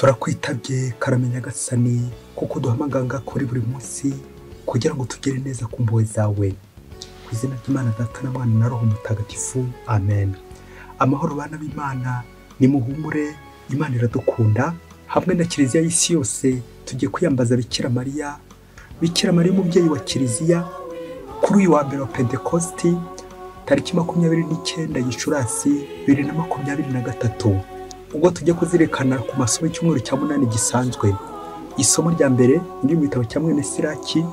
turakwitabye karamenya gasani kuko duhamaganga kuri buri munsi kugira ngo tugere neza ku mpuhwe zawe. Ku izina ry'Imana Data na Mwana na Roho Mutagatifu, amen. Amahoro bana b'Imana, nimuhumure, Imana iradukunda. Hamwe na Kiliziya y'isi yose tugiye kwiyambaza Bikira Mariya. Bikira Mariya umubyeyi wa Kiliziya, kuri uyu wa mbere wa Pentekosti tariki 29 Gicurasi 2023, ubwo tujya kuzirikana ku masomo y'icyumweru cya 8 gisanzwe. Isomo rya mbere ni mu gitabo cya mwene Siraki,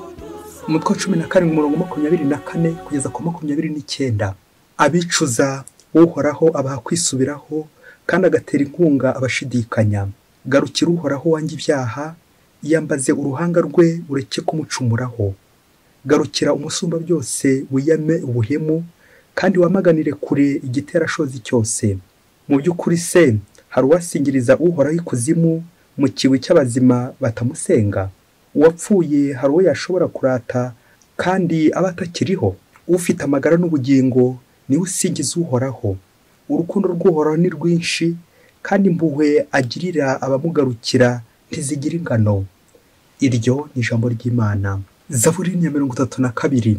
umutwe wa 17 umurongo 24 kugeza ku 29. Abicuza uhoraho abaha kwisubiraho kandi agatera inkunga abashidikanya. Garukira uhoraho wanjye ibyaha, iyambaze uruhanga rwe ureke kumucumuraho. Garukira umusumba byose wiyame ubuhemu kandi wamaganire kure igiterashozi cyose. Mu by'ukuri se hari uwasingiriza uhoraho ikuzimu mu kiwi cy'abazima batamusenga? Uwapfuye hari uwo yashobora kurata kandi aba atakiriho? Ufite amagara n'ubugingo niwe usingiza uhoraho. Urukundo rw'uhoraho ni rwinshi kandi impuhwe agirira abamugarukira ntizigira ingano. Iryo ni ijambo ry'Imana. Zaburi ya 32.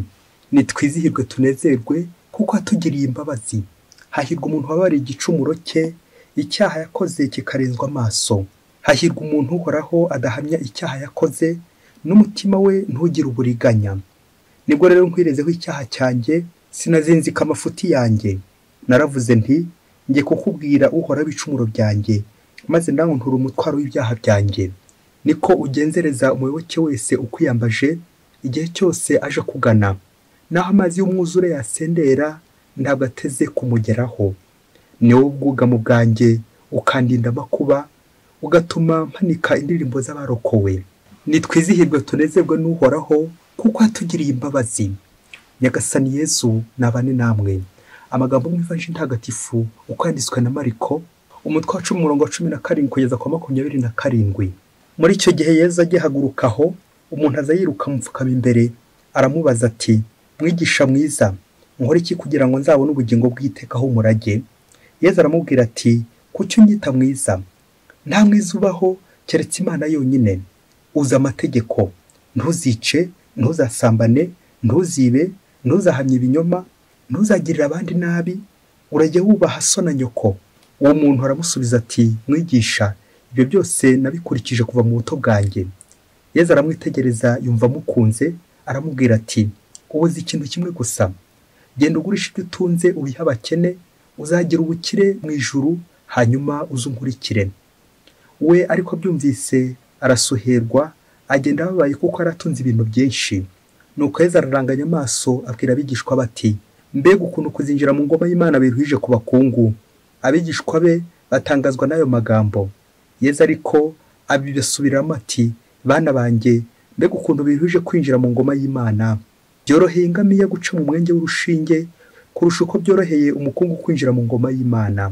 Nitwizihirwe tunezerwe kuko atugiriye imbabazi. Hahirwa umuntu wabariye igicumuro cye, icyaha yakoze kikarenzwa amaso. Hahirwa umuntu uhoraho adahamya icyaha yakoze, n'umutima we ntugire uburiganya. Nibwo rero nkwirezeho icyaha cyanjye, sinazinzika amafuti yanjye. Naravuze nti ngiye kukubwira uhoraho ibicumuro byanjye, maze nawe ntura umutwaro w'ibyaha byanjye. Niko ugenzereza umuyoboke wese ukwiyambaje igihe cyose aje kugana. Naho amazi y'umwuzure yasendera ntabwo ateze kumugeraho. Ni wowe ubwugamo bwanjye ukandinda amakuba, ugatuma mpanika indirimbo z'abarokowe. Nitwizihirwe tunezerwe n'uhoraho kuko atugiriye imbabazi. Nyagasani Yesu nabane namwe. Amagambo mw'ivanjiri ntagatifu uko yanditswe na Mariko, umutwe wa 10 umurongo wa 17 kugeza ku 27. Muri icyo gihe Yesu agihagurukaho, umuntu aza yiruka mupfukama imbere, aramubaza ati, mwigisha mwiza, nkore iki kugira ngo nzabone ubugingo bw'iteka aho umurage? Yesu aramubwira ati, kuki unyita mwiza? Nta mwiza ubaho keretse Imana yonyine. Uzi amategeko: ntuzice, ntuzasambane, ntuzibe, ntuzahamye ibinyoma, ntuzagirira abandi nabi, urajye wubaha so na nyoko. Uwo muntu aramusubiza ati, mwigisha, ibyo byose nabikurikije kuva mu buto bwanjye. Yesu aramwitegereza yumva amukunze, aramubwira ati, ubuze ikintu kimwe gusa. Genda ugurisha ibyo utunze ubihe abakene, uzagira ubukire mu ijuru, hanyuma uzunkurikire. We ariko byumvise arasuherwa, agenda ababaye kuko aratunze ibintu byinshi. Nuko Yesu araranganya amaso abwira abigishwa bati, mbega ukuntu kuzinjira mu ngoma y'Imana biruhije ku bakungu. Abigishwa be batangazwa n'ayo magambo. Yesu ariko abibasubiramo ati, bana banjye, mbega ukuntu biruhije kwinjira mu ngoma y'Imana. Byoroheye ingamiya guca mu mwenge w'urushinge kurusha uko byoroheye umukungu kwinjira mu ngoma y'Imana.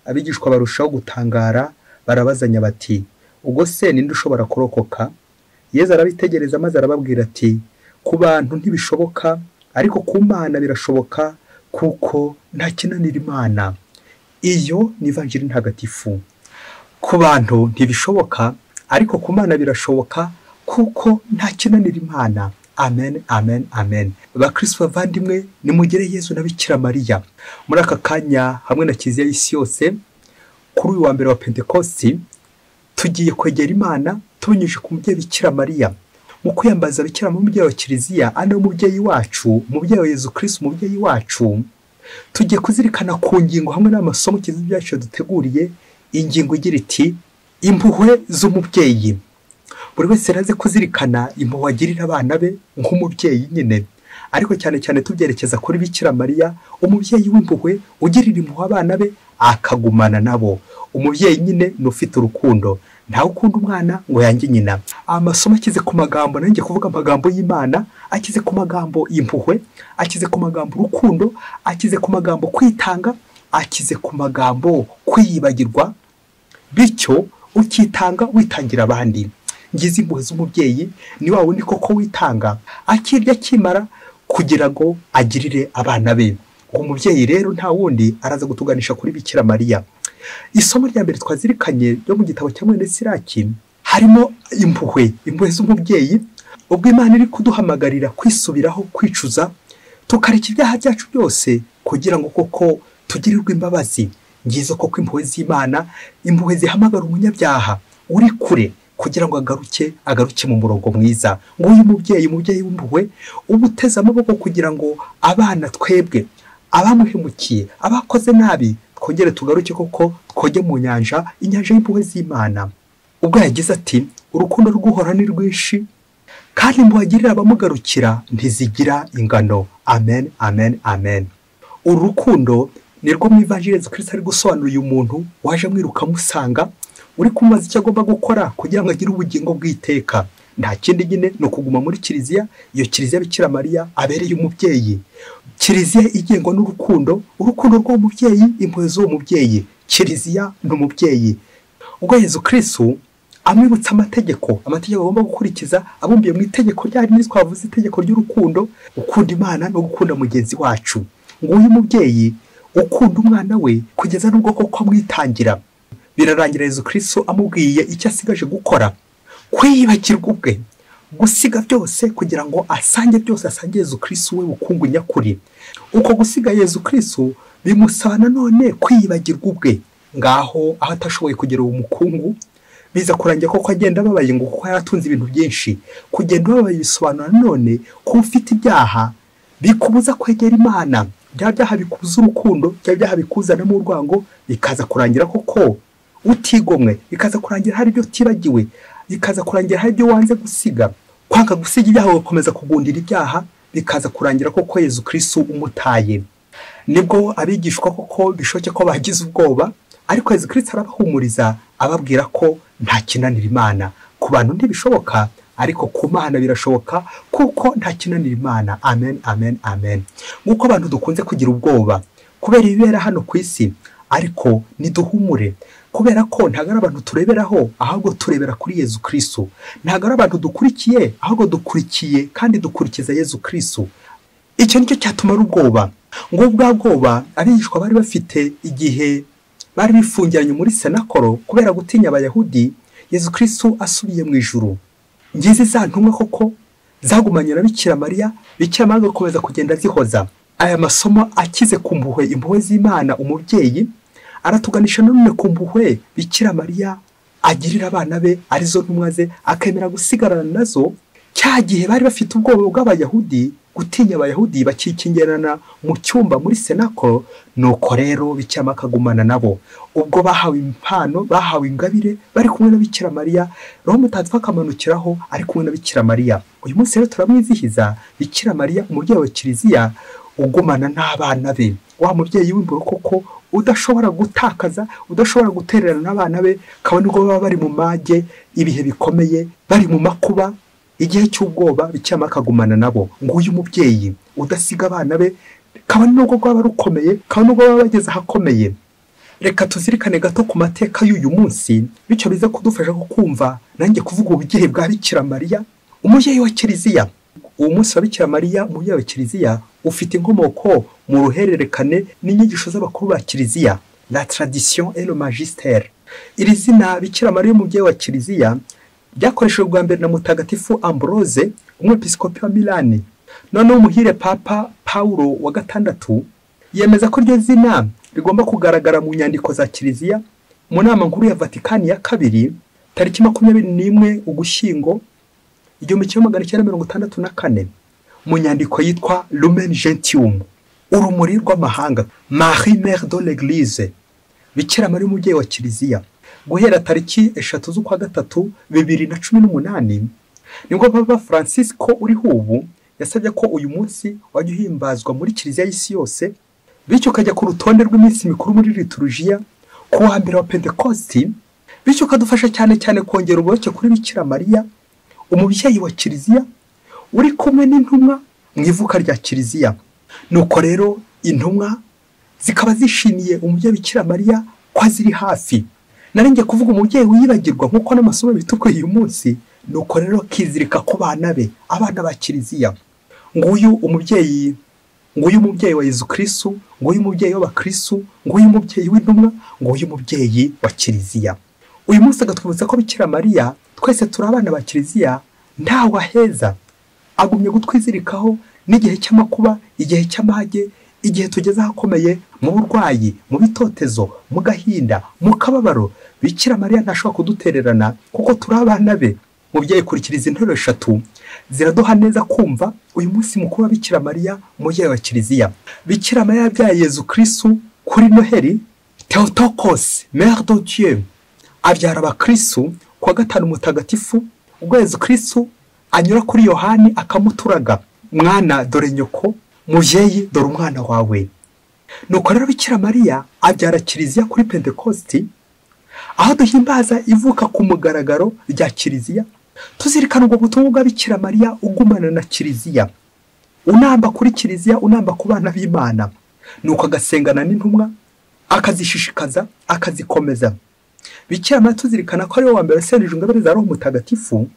Abigishwa barushaho gutangara, barabazanya bati, ubwo se ninde ushobora kurokoka? Yesu arabitegereza maze arababwira ati, ku bantu ntibishoboka, ariko ku Mana birashoboka, kuko nta kinanira Imana. Iyo ni ivanjiri ntagatifu. Ku bantu ntibishoboka, ariko ku Mana birashoboka, kuko nta kinanira Imana. Amen, amen, amen. Bakristo bavandimwe, nimugire Yesu na Bikira Mariya. Muri aka kanya hamwe na Kiliziya y'isi yose, kuri uyu wa mbere wa Pentekosti tugiye kwegera Imana tubinyujije ku mubyeyi Bikira Mariya. Mu kwiyambaza Bikira mu mubyeyi wa Kiliziya, ane umubyeyi wacu, umubyeyi wa Yesu Kristo, umubyeyi wacu, tugiye kuzirikana ku ngingo hamwe n'amasomo Kiliziya byacu duteguriye. Ingingo igira iti, impuhwe z'umubyeyi. Buri wese araze kuzirikana impuhwe agirira abana be nk'umubyeyi nyine, ariko cyane cyane tubyerekeza kuri Bikira Mariya, umubyeyi w'impuhwe ugirira impuhwe abana be akagumana nabo. Umubyeyi nyine n'ufite urukundo, nta ukunda umwana ngo yange nyina. Amasomo akize ku magambo, nanjye kuvuga amagambo y'Imana, akize ku magambo impuhwe, akize ku magambo urukundo, akize ku magambo kwitanga, akize ku magambo kwiyibagirwa, bityo ukitanga witangira abandi. Ngize impuhwe z'umubyeyi ni wa wundi koko witanga, akirya kimara kugira ngo agirire abana be. Umubyeyi rero nta wundi araza gutuganisha kuri Bikira Mariya. Isomo rya mbere twazirikanye ryo mu gitabo cya mwene Siraki harimo impuhwe z'umubyeyi, ubwo Imana iri kuduhamagarira kwisubiraho, kwicuza, tukareka ibyaha byacu byose kugira ngo koko tugirirwe imbabazi. Ngizo koko impuhwe z'Imana, impuhwe zihamagara umunyabyaha uri kure kugira ngo agaruke mu murongo mwiza. Nguyu umubyeyi w'impuhwe uba uteze amaboko kugira ngo abana twebwe abamuhemukiye, abakoze nabi, twongere tugaruke koko twoge mu inyanja y'impuhwe z'Imana. Ubwo yagize ati urukundo rw'Uhoraho ni rwinshi kandi impuhwe agirira abamugarukira ntizigira ingano. Amen, amen, amen. Uru rukundo ni rwo mu ivanjiri Yezu Kristo ari gusobanura uyu muntu waje amwiruka amusanga, uri kumubaza icyo agomba gukora kugira ngo agire ubugingo bw'iteka. Nta kindi nyine ni ukuguma muri Kiliziya, iyo Kiliziya Bikira Mariya abereye umubyeyi. Kiliziya igengwa n'urukundo, urukundo rw'uwo mubyeyi, impuhwe z'uwo mubyeyi. Kiliziya ni umubyeyi. Ubwo Yezu Kristo amwibutsa amategeko agomba gukurikiza, abumbiye mu itegeko rya rimwe twavuze, itegeko ry'urukundo, ukunda Imana no gukunda mugenzi wacu. Nguyu umubyeyi ukunda umwana we kugeza n'ubwo koko amwitangira. Birarangira Yezu Kristo amubwiye icyo asigaje gukora, kwiyibagirwa ubwe, gusiga byose kugira ngo asange Yezu Kristo we bukungu nyakuri. Uko gusiga Yezu Kristo bimusaba nanone kwiyibagirwa ubwe. Ngaho aho atashoboye kugera uwo mukungu, biza kurangira koko agenda ababaye ngo kuko yaratunze ibintu byinshi. Kugenda ababaye bisobanura nanone ko ufite ibyaha bikubuza kwegera Imana. Bya byaha bikubuza urukundo, bya byaha bikuzanamo urwango, bikaza kurangira koko utigomwe, bikaza kurangira hari ibyo utibagiwe, bikaza kurangira hari ibyo wanze gusiga. Kwanga gusiga ibyaha ugakomeza kugundira ibyaha, bikaza kurangira koko Yezu Kristo umutaye. Nibwo abigishwa koko bishoke ko bagize ubwoba, ariko Yezu Kristo arabahumuriza ababwira ko nta kinanira Imana. Ku bantu ntibishoboka, ariko ku Mana birashoboka kuko nta kinanira Imana. Amen, amen, amen. Nk'uko abantu dukunze kugira ubwoba kubera ibibera hano ku isi, ariko niduhumure kubera ko ntago ari abantu tureberaho, ahubwo turebera kuri Yezu Kristo. Ntago ari abantu dukurikiye, ahubwo dukurikiye kandi dukurikiza Yezu Kristo. Icyo nicyo cyatuma ari ubwoba. Ngo bwa bwoba abigishwa bari bafite igihe bari bifungiranye muri senakoro kubera gutinya Abayahudi, Yezu Kristo asubiye mu ijuru. Ngizi za ntumwa koko zagumanye na Bikira Mariya, Bikira Mariya agakomeza kugenda zihoza. Aya masomo akize ku impuhwe z'Imana umubyeyi, aratuganisha none ku mpuhwe Bikira Mariya agirira abana be arizo ntumwa ze, akemera gusigarana nazo. Cya gihe bari bafite ubwoba bw'Abayahudi, gutinya Abayahudi, bakikingirana mu cyumba muri senakoro, nuko rero Bikira Mariya akagumana nabo. Ubwo bahawe impano, bahawe ingabire, bari kumwe na Bikira Mariya, Roho Mutagatifu akamanukiraho ari kumwe na Bikira Mariya. Uyu munsi rero turamwizihiza Bikira Mariya umubyeyi wa Kiliziya ugumana n'abana be, wa mubyeyi w'imboro koko udashobora gutakaza, udashobora gutererana n'abana be, kabone ubwo baba bari mu mage, ibihe bikomeye, bari mu makuba, igihe cy'ubwoba, Bikira Mariya akagumana nabo. Nguyu umubyeyi udasiga abana be, kabone n'ubwo baba rukomeye, kabone n'ubwo baba bageze ahakomeye. Reka tuzirikane gato ku mateka y'uyu munsi, bityo biza kudufasha kumva nanjye kuvuga ubugire bwa Bikira Mariya umubyeyi wa Kiliziya. Uwo munsi wa Bikira Mariya umubyeyi wa Kiliziya ufite inkomoko mu ruhererekane n'inyigisho z'abakuru ba Kiliziya, la tradition et le magistère. Iri zina Bikira Mariya umubyeyi wa Kiliziya byakoreshejwe bwa mbere na Mutagatifu Ambrose, umwepiskopi wa Milani. None umuhire Papa Paulo wa gatandatu yemeza ko iryo zina rigomba kugaragara mu nyandiko za Kiliziya mu nama nkuru ya Vatikani ya kabiri tariki 21 Ugushyingo 1964 mu nyandiko yitwa Lumen Gentium, urumuri rw'amahanga, Marie Mère de l'Église, Bikira Mariya umubyeyi wa Kiliziya. Guhera tariki 3 z'ukwa gatatu 2018 nibwo Papa Francisco uriho ubu yasabye ko uyu munsi wajya uhimbazwa muri Kiliziya y'isi yose, bityo kajya ku rutonde rw'iminsi mikuru muri liturujia ku wa mbere wa Pentekosti, bityo kadufasha cyane kongera ubuyoboke kuri Bikira Mariya umubyeyi wa Kiliziya uri kumwe n'intumwa mu ivuka rya Kiliziya. Nuko rero intumwa zikaba zishimiye umubyeyi Bikira Mariya ko aziri hafi. Naringe kuvuga umubyeyi wiyibagirwa nkuko n'amasomo bitukuye uyu munsi, nuko rero kizirika ku bana be, abana ba Kiliziya. Nguyu umubyeyi ngo uyu mubyeyi wa Yezu Kristo, ngo uyu mubyeyi w'abakristo, ngo uyu mubyeyi w'intumwa, ngo uyu mubyeyi wa Kiliziya. Uyu munsi agatwibutsa ko Bikira Mariya twese turi abana ba Kiliziya, ntawe aheza. Agumye gutwizirikaho n'igihe cy'amakuba, igihe cy'amage, igihe tugeze ahakomeye, mu burwayi, mu bitotezo, mu gahinda, mu kababaro. Bikira Mariya ntashobora kudutererana kuko turi abana be. Mubyeyi, kurikira izi nteruro 3 ziraduha neza kumva uyu munsi mukuru wa Bikira Mariya, umubyeyi wa Kiliziya. Bikira Mariya yabyaye Yezu Kristo kuri Noheli, Theotokos, Mère de Dieu, abyara abakristo kuwa gatanu mutagatifu, ubwo Yezu Kristo anyura kuri Yohani akamuturaga, mwana dore nyoko, mubyeyi dore umwana wawe. Nuko rero Bikira Mariya abyara Kiliziya kuri Pentekosti, aho duhimbaza ivuka ku mugaragaro rya Kiliziya. Tuzirikana ubwo butumwa bwa Bikira Mariya ugumana na Kiliziya, unamba kuri Kiliziya, unamba ku bana b'Imana. Nuko agasengana n'intumwa, akazishishikaza, akazikomeza. Bikira Mariya tuzirikana ko ari we wa mbere wasendeje ingabire za Roho Mutagatifu,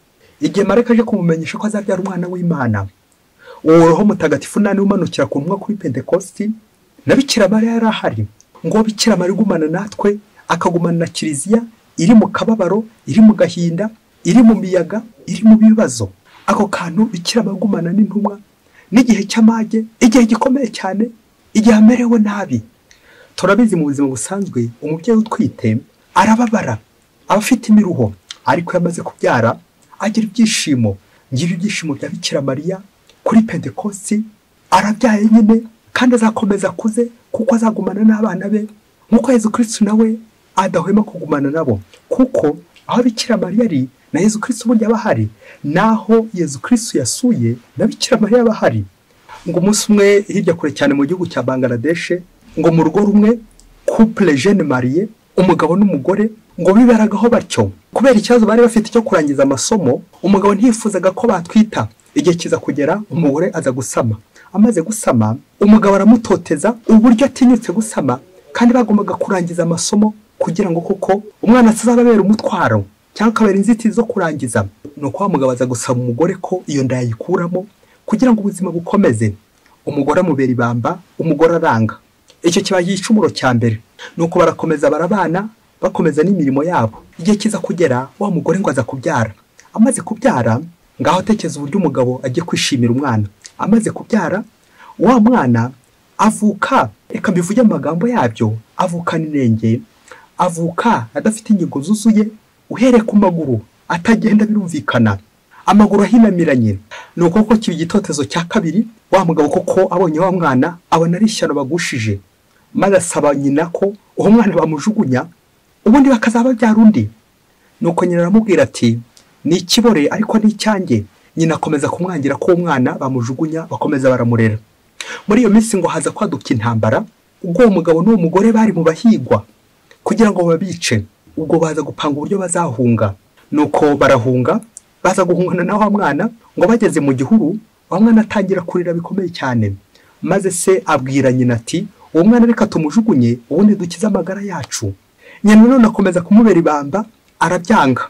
igihe marayika aje kumumenyesha ko azabyara umwana w'Imana. Uwo Roho Mutagatifu nani umanukira ku ntumwa kuri Pentekosti, na Bikira Mariya yari ahari. Ngo Bikira Mariya ugumana natwe, akagumana na Kiliziya iri mu kababaro, iri mu gahinda, iri mu miyaga, iri mu bibazo. Ako kantu Bikira Mariya agumana n'intumwa n'igihe cy'amage, igihe gikomeye cyane, igihe amerewe nabi. Turabizi mu buzima busanzwe umubyeyi utwite arababara, abafite imiruho, ariko yamaze kubyara agira ibyishimo. Ngibi ibyishimo bya Bikira Mariya kuri Pentekosti, arabyaye nyine kandi azakomeza kuze kuko azagumana n'abana be, nkuko Yezu Kristo nawe adahwema kugumana nabo. Kuko aho Bikira Mariya ari na Yezu Kristo burya bahari, naho Yezu Kristo yasuye na Bikira Mariya bahari. Ngo umunsi umwe hirya kure cyane mu gihugu cya Bangladesh, ngo mu rugo rumwe couple jeune marié, umugabo n'umugore, ngo biberagaho batyo kubera ikibazo bari bafite cyo kurangiza amasomo. Umugabo ntiyifuzaga ko batwita, igihe kiza kugera umugore aza gusama. Amaze gusama, umugabo aramutoteza uburyo atinyutse gusama, kandi bagombaga kurangiza amasomo kugira ngo koko umwana atazababera umutwaro cyangwa akabera inzitizi zo kurangiza. Nuko umugabo aza gusaba umugore ko iyo nda yayikuramo kugira ngo ubuzima bukomeze. Umugore amubera ibamba, umugore aranga. Icyo kiba igicumuro cya mbere. Nuko barakomeza barabana, bakomeza n'imirimo yabo. Igihe kiza kugera wa mugore ngo aza kubyara. Amaze kubyara, ngaho tekeza uburyo umugabo agiye kwishimira umwana. Amaze kubyara, wa mwana avuka, reka mbivuge amagambo yabyo, avuka n'inenge, avuka adafite ingingo zuzuye, uhereye ku maguru atagenda birumvikana, amaguru ahinamiranye. Nuko ko kiba igitotezo cya kabiri, wa mugabo koko abonye wa mwana abona ari ishyano bagushije, maze asaba nyina ko uwo mwana bamujugunya, ubundi bakazababyara undi. Nuko nyina aramubwira ati ni ikibore ariko ni icyanjye. Nyina akomeza kumwangira ko umwana bamujugunya, bakomeza baramurera. Muri iyo minsi ngo haza kwaduka intambara, ubwo umugabo n'uwo mugore bari mu bahigwa kugira ngo babice. Ubwo baza gupanga uburyo bazahunga. Nuko barahunga, baza guhungana na wa mwana. Ngo bageze mu gihuru, wa mwana atangira kurira bikomeye cyane, maze se abwira nyina ati uwo mwana reka tumujugunye ubundi dukize amagara yacu. Nyina none akomeza kumubera ibamba, arabyanga,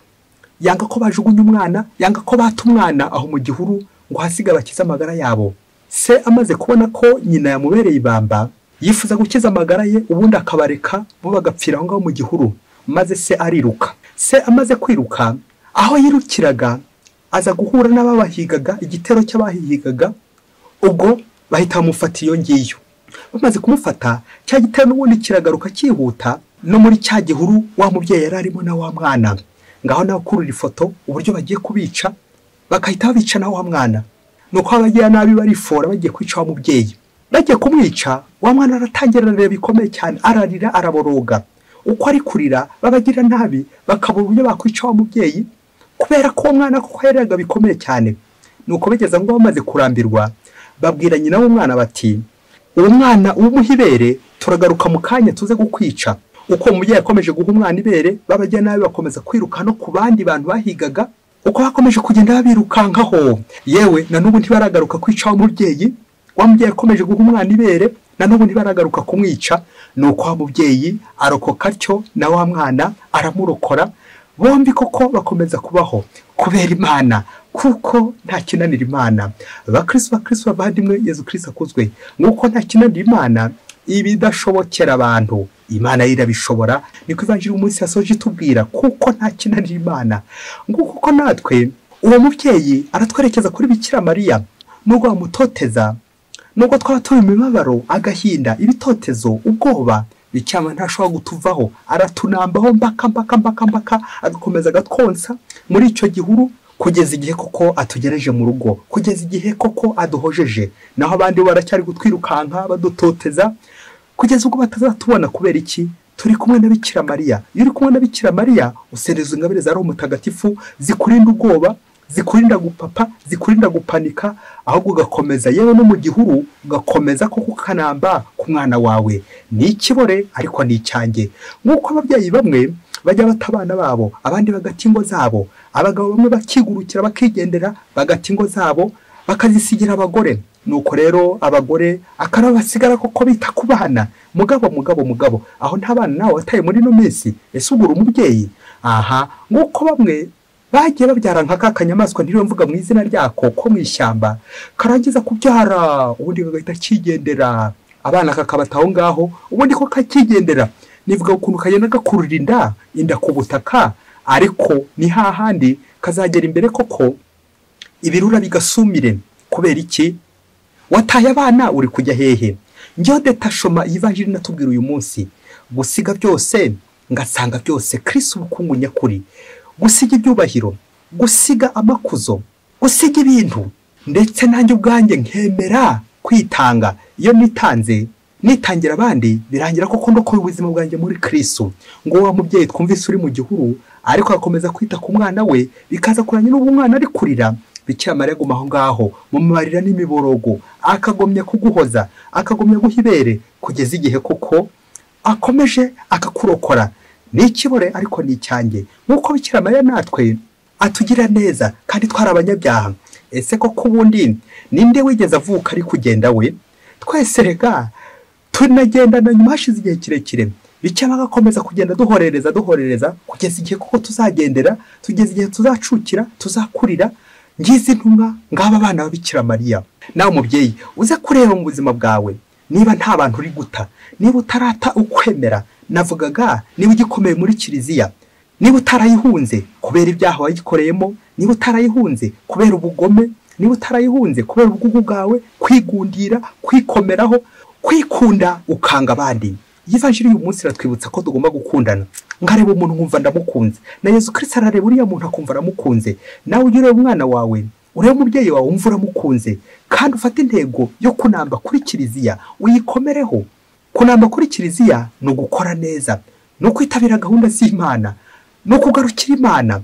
yanga ko bajugunya umwana, yanga ko bata umwana aho mu gihuru ngo hasiga bakize amagara yabo. Se amaze kubona ko nyina yamubereye ibamba, yifuza gukiza amagara ye ubundi akabareka bo bagapfira aho ngaho mu gihuru. Maze se ariruka. Se amaze kwiruka, aho yirukiraga aza guhura n'ababahigaga, igitero cy'abahigaga. Ubwo bahita bamufata iyo ngiyo. Bamaze kumufata, cya gitero n'ubundi kiragaruka cyihuta no muri cya gihuru wa mubyeyi yari arimo na wa mwana. Ngaho nawe kurura ifoto uburyo bagiye kubica, bakahita babica na wa mwana. Nuko abagira nabi barifora bagiye kwica wa mubyeyi. Bagiye kumwica, wa mwana aratangira ararira bikomeye cyane, ararira araboroga. Uko ari kurira babagira nabi, bakabura uburyo bakwica wa mubyeyi kubera ko umwana kuko yariraga bikomeye cyane. Nuko bigeze ngo bamaze kurambirwa, babwira nyina w'umwana bati uwo mwana umuhibere turagaruka mu kanya tuze gukwica. Uko umubyeyi yakomeje guha umwana ibere, babagira nabi bakomeza kwiruka no ku bandi bantu bahigaga. Uko bakomeje kugenda babirukankaho, yewe na n'ubu ntibaragaruka kwica wa mubyeyi. Wa mubyeyi yakomeje guha umwana ibere, na n'ubu ntibaragaruka kumwica. Nuko wa mubyeyi arokoka atyo, na wa mwana aramurokora, bombi koko bakomeza kubaho kubera Imana, kuko nta kinanira Imana. Bakristo bavandimwe, Yezu Kristo akuzwe. Nguko nta kinanira Imana, ibidashobokera abantu Imana irabishobora. Niko ivanjiri umunsi yasoje itubwira, kuko nta kinanira Imana. Nguko ko natwe uwo mubyeyi aratwerekeza kuri Bikira Mariya. Nubwo amutoteza, nubwo twaba turi mu mibabaro, agahinda, ibitotezo, ubwoba, Bikira ntashobora gutuvaho, aratunambaho mbaka agakomeza agatwonsa muri icyo gihuru kugeza igihe koko atugereje mu rugo, kugeza igihe koko aduhojeje. Naho abandi baracyari gutwirukanka badutoteza kugeza ubwo batazatubona. Kubera iki? Turi kumwe na Bikira Mariya. Iyo uri kumwe na Bikira Mariya usereza ingabire za Roho Mutagatifu zikurinda ubwoba, zikurinda gupapa, zikurinda gupanika, ahubwo ugakomeza yewe no mu gihuru ugakomeza ko kukanamba ku mwana wawe. Ni ikibore ariko ni icyange. Nk'uko ababyeyi bamwe bajya batabana babo, abandi bagata ingo zabo, abagabo bamwe bakigurukira bakigendera bagata ingo zabo bakazisigira abagore. Nuko rero abagore akaba basigara koko bita ku bana, mugabo aho nta bana nawe wataye muri no minsi. Ese ugura umubyeyi? Aha, nguko bamwe bagiye babyara nka kanyamaswa ntiriwe mvuga mu izina ryako ko mu ishyamba, karangiza kubyara ubundi kagahita kigendera, abana kakabataho ngaho ubundi ko kakigendera. Nivuga ukuntu kagenda gakurura inda ku butaka, ariko ni hahandi kazagera imbere koko ibirura bigasumire. Kubera iki? Wataye abana uri kujya hehe? Njyo detashoma yivanjiri natubwira uyu munsi, gusiga byose ngasanga byose Kristo ubukungu nyakuri, gusiga ibyubahiro, gusiga amakuzo, gusiga ibintu, ndetse nanjye ubwanjye nkemera kwitanga. Iyo nitangira abandi birangira koko ndokora ubuzima bwanjye muri Kristo. Ngo wa mubyeyi twumvise uri mu gihuru ariko akomeza kwita ku mwana we, bikaza kuranya n'ubu umwana ari kurira, Bikira Mariya aguma aho ngaho mu marira n'imiborogo, akagomya kuguhoza, akagomya guhibere kugeza igihe koko akomeje akakurokora. Ni ikibore ariko ni icyange. Nk'uko Bikira Mariya natwe atugira neza kandi twari abanyabyaha. Ese koko ubundi ninde wigeze avuka ari kugenda we? Twese rega tunagendana nyuma hashize igihe kirekire. Bikira agakomeza kugenda duhorereza kugeza igihe koko tuzagendera, tugeze igihe tuzacukira, tuzakurira. Ngize intumwa ngaba abana ba Bikira Mariya. Nawe umubyeyi uze kureba mu buzima bwawe, niba nta bantu uri guta, niba utarata ukwemera, navugaga niba ugikomeye muri Kiliziya, niba utarayihunze kubera ibyaha wayikoreyemo, niba utarayihunze kubera ubugome, niba utarayihunze kubera ubugugu bwawe, kwigundira, kwikomeraho, kwikunda ukanga abandi. Yivanjiri uyu munsi ratwibutsa ko tugomba gukundana. Ngareba umuntu nkumva ndamukunze, na Yezu Kristo arareba uriya muntu akumva aramukunze. Nawe ugire umwana wawe, urebe umubyeyi wawe umva uramukunze, kandi ufate intego yo kunamba kuri Kiliziya, uyikomereho. Kunamba kuri Kiliziya ni ugukora neza, no kwitabira gahunda z'Imana, no kugarukira Imana,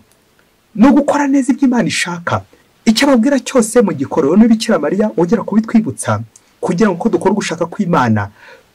no gukora neza ibyo Imana ishaka. Icyo ababwira cyose mu gikorero ni Bikira Mariya ugera kubitwibutsa, kugira ngo dukore gushaka kw'Imana,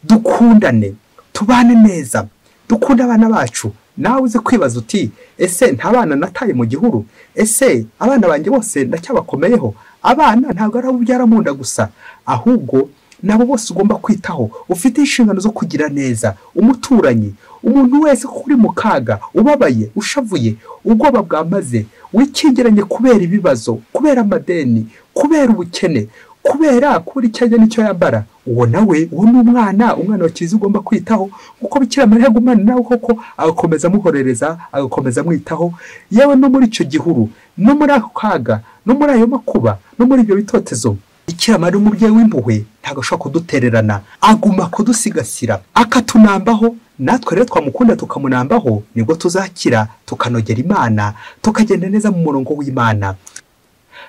dukundane, tubane neza, dukunda abana bacu. Nawe uze kwibaza uti, ese nta bana nataye mu gihuru? Ese abana banjye bose ndacyabakomeyeho? Abana ntabwo ari abo ubyara mu nda gusa, ahubwo nabo bose ugomba kwitaho. Ufite inshingano zo kugira neza umuturanyi, umuntu wese kuri mu kaga, ubabaye, ushavuye, ubwoba bwamaze, wikingeranye kubera ibibazo, kubera amadeni, kubera ubukene, kubera icyajya n'icyo yambara. Uwo nawe uwo ni umwana wa Kiliziya ugomba kwitaho. Kuko Bikira Mariya agumana nawe koko agakomeza amuhorereza, agakomeza amwitaho, yewe no muri icyo gihuru, no muri ako kaga, no muri ayo makuba, no muri ibyo bitotezo. Bikira Mariya umubyeyi w'impuhwe ntabwo ashobora kudutererana, aguma kudusigasira, akatunambaho. Natwe rero twamukunda tukamunambaho, nibwo tuzakira, tukanogera Imana, tukagenda neza mu murongo w'Imana.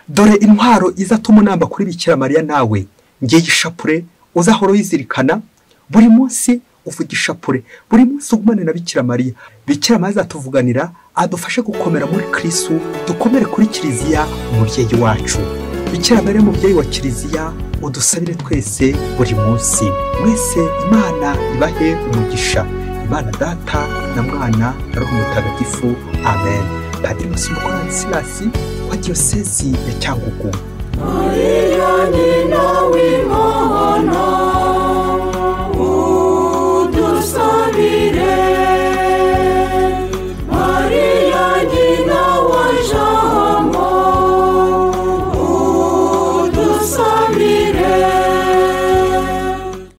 Dore intwaro izatuma unamba kuri Bikira Mariya. Nawe ngiye ishapure uzahora uyizirikana, buri munsi uvuga ishapure, buri munsi ugumane na Bikira Mariya. Bikira Mariya azatuvuganira, adufashe gukomera muri Kristo, dukomere kuri Kiliziya umubyeyi wacu. Bikira Mariya umubyeyi wa Kiliziya, udusabire twese buri munsi. Mwese Imana ibahe umugisha. Imana Data na Mwana na Roho Mutagatifu. Amen. Padiri Musumbukorani Silasi wa Diyosezi ya Cyangugu. Mariya ni nawe Imana.